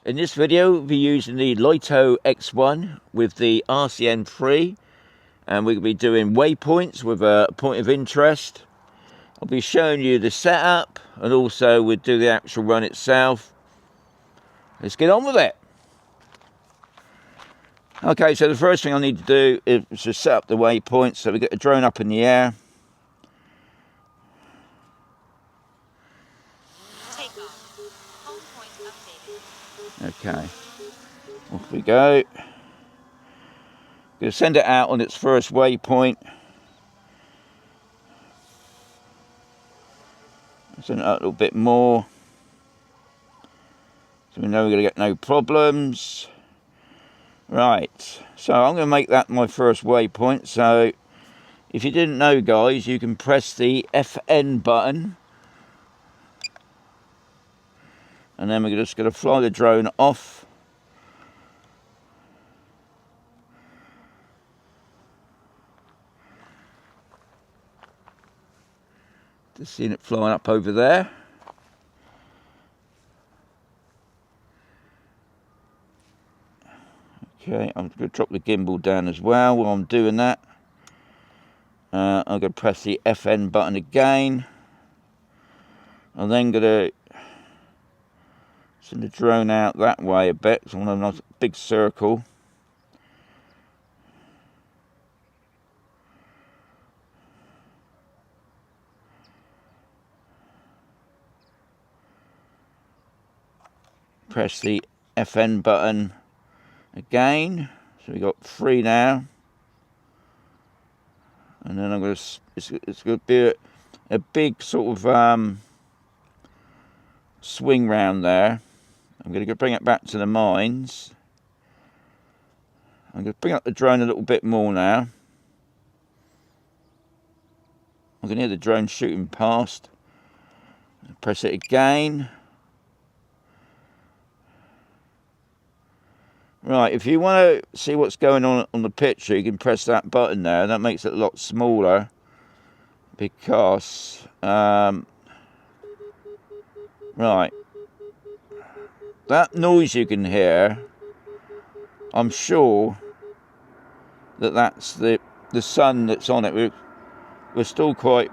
In this video we'll be using the Lito X1 with the RC-N3, and we'll be doing waypoints with a point of interest. I'll be showing you the setup and also we'll do the actual run itself. Let's get on with it. Okay, so the first thing I need to do is to set up the waypoints. So we get the drone up in the air. Okay, off we go. Going to send it out on its first waypoint. Send it out a little bit more, so we know we're going to get no problems. Right, so I'm going to make that my first waypoint. So if you didn't know, guys, you can press the FN button, and then we're just going to fly the drone off. Just seeing it flying up over there. Okay, I'm going to drop the gimbal down as well while I'm doing that. I'm going to press the FN button again. I'm then going to send the drone out that way a bit, so I want a nice big circle. Press the FN button again, so we got 3 now, and then I'm going to, it's going to be a big sort of swing round there. I'm going to bring it back to the mines. I'm going to bring up the drone a little bit more now. I can hear the drone shooting past. Press it again. Right, if you want to see what's going on the picture, you can press that button there. That makes it a lot smaller because, right, that noise you can hear, I'm sure that that's the sun that's on it. We're still quite...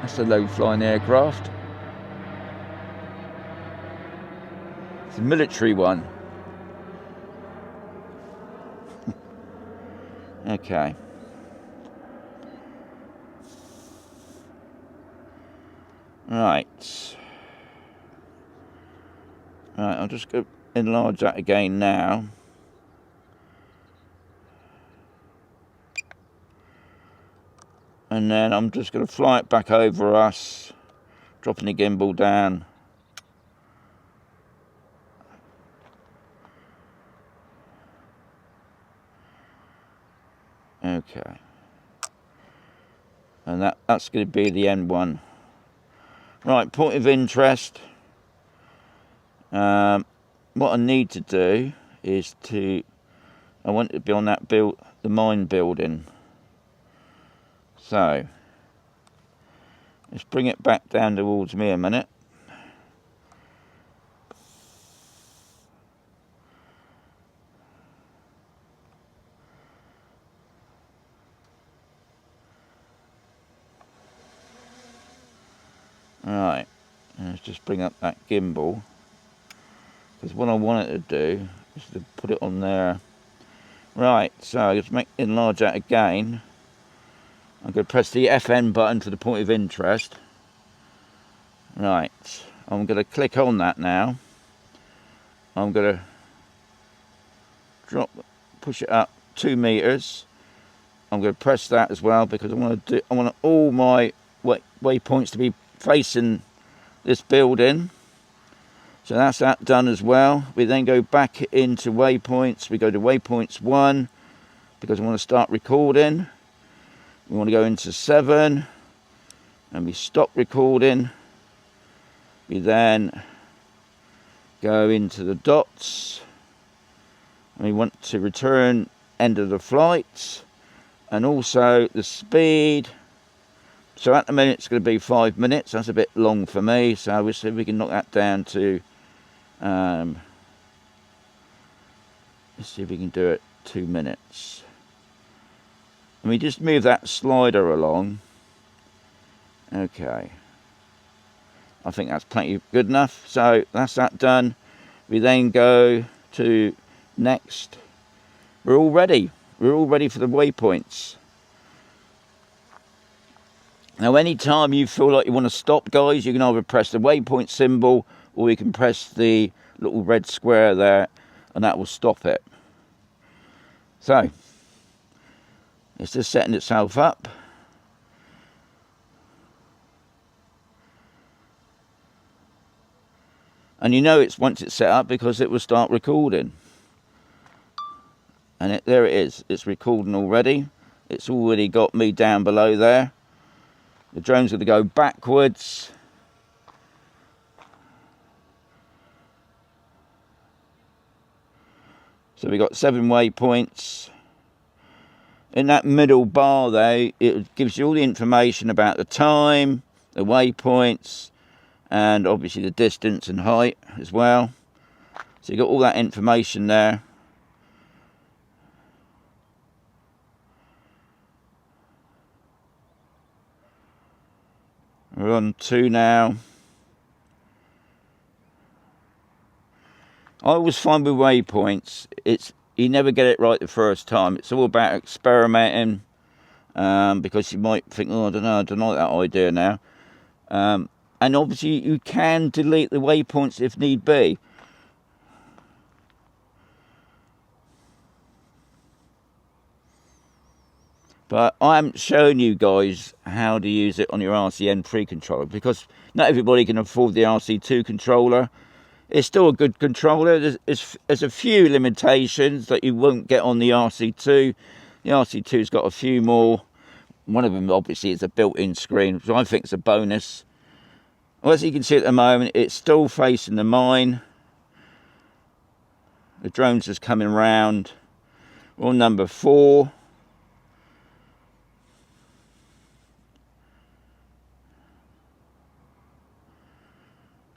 That's a low-flying aircraft. It's a military one. Okay. Right. Right, I'll just go enlarge that again now. And then I'm just going to fly it back over us, dropping the gimbal down. Okay. And that's going to be the N1. Right, point of interest. What I need to do is I want it to be on that the mine building. So, let's bring it back down towards me a minute. Right, and let's just bring up that gimbal, because what I want it to do is to put it on there. Right, so let's enlarge that again. I'm going to press the FN button for the point of interest. Right, I'm going to click on that now. I'm going to push it up 2 meters. I'm going to press that as well because I want all my waypoints to be facing this building. So that's that done as well. We then go back into waypoints. We go to waypoints 1 because I want to start recording. We want to go into 7 and we stop recording. We then go into the dots and we want to return end of the flight, and also the speed. So at the minute it's going to be 5 minutes. That's a bit long for me, so we'll see if we can knock that down to let's see if we can do it 2 minutes. And we just move that slider along. Okay, I think that's plenty good enough. So that's that done. We then go to next. We're all ready for the waypoints. Now anytime you feel like you want to stop, guys, you can either press the waypoint symbol or you can press the little red square there and that will stop it. So it's just setting itself up. And you know it's once it's set up because it will start recording. And there it is. It's recording already. It's already got me down below there. The drone's going to go backwards. So we've got 7 waypoints. In that middle bar there, it gives you all the information about the time, the waypoints, and obviously the distance and height as well. So you've got all that information there. We're on 2 now. I always find with waypoints, you never get it right the first time. It's all about experimenting, because you might think, oh, I don't like that idea now. And obviously you can delete the waypoints if need be. But I haven't shown you guys how to use it on your RC-N3 controller because not everybody can afford the RC2 controller. It's still a good controller. There's a few limitations that you won't get on the RC2. The RC2's got a few more. One of them obviously is a built-in screen, which I think is a bonus. Well, as you can see at the moment, it's still facing the mine. The drone's just coming round. We're on number 4.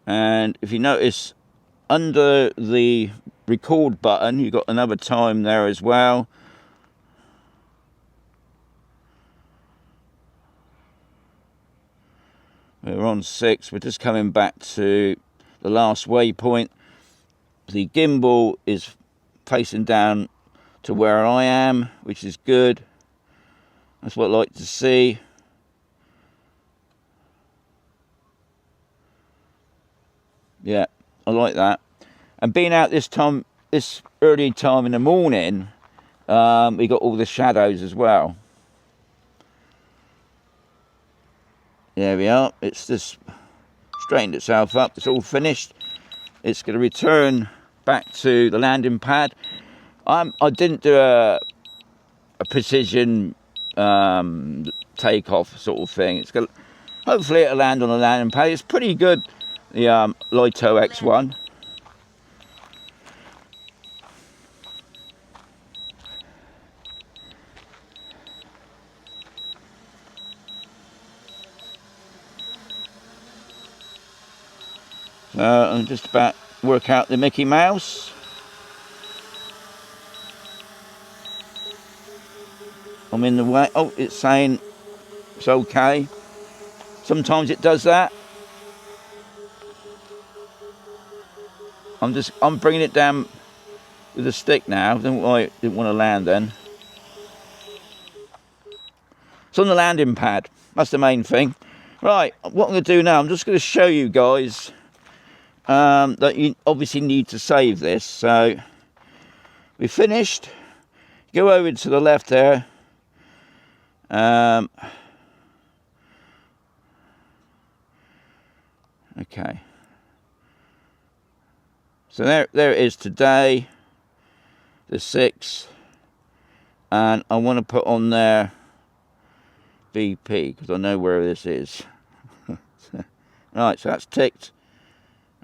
And if you notice, under the record button, you've got another time there as well. We're on 6. We're just coming back to the last waypoint. The gimbal is facing down to where I am, which is good. That's what I like to see. Yeah, I like that. And being out this early time in the morning, we got all the shadows as well. There we are. It's just straightened itself up. It's all finished. It's going to return back to the landing pad. I didn't do a precision takeoff sort of thing. It's going to, hopefully it'll land on the landing pad. It's pretty good. The Lito X1. So I'm just about to work out the Mickey Mouse. I'm in the way. Oh, it's saying it's okay. Sometimes it does that. I'm bringing it down with a stick now. I didn't want to land then. It's on the landing pad. That's the main thing. Right, what I'm going to do now, I'm just going to show you guys that you obviously need to save this. So we finished. Go over to the left there. Okay. So there it is today, the 6th, and I want to put on there BP because I know where this is. Right, so that's ticked.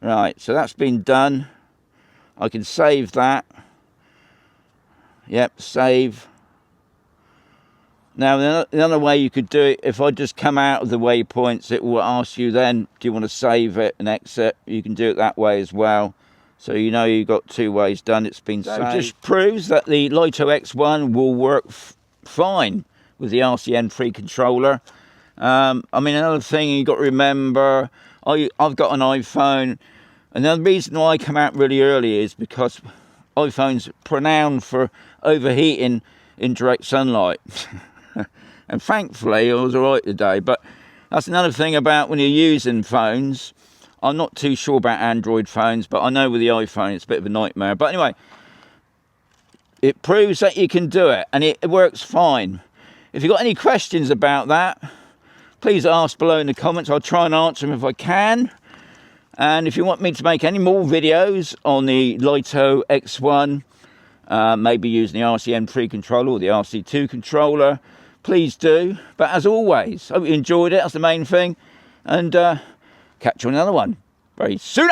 Right, so that's been done. I can save that. Yep, save. Now, another way you could do it, if I just come out of the waypoints, it will ask you then, do you want to save it and exit? You can do it that way as well. So you know you've got 2 ways done. It's been saved. It just proves that the Lito X1 will work fine with the RC-N3 controller. I mean, another thing you've got to remember, I've got an iPhone, and the reason why I come out really early is because iPhone's renowned for overheating in direct sunlight. And thankfully I was alright today. But that's another thing about when you're using phones. I'm not too sure about Android phones, but I know with the iPhone it's a bit of a nightmare. But anyway, it proves that you can do it, and it works fine. If you've got any questions about that, please ask below in the comments. I'll try and answer them if I can. And if you want me to make any more videos on the Lito X1, maybe using the RC-N3 controller or the RC2 controller, please do. But as always, hope you enjoyed it. That's the main thing. And catch you on another one very soon.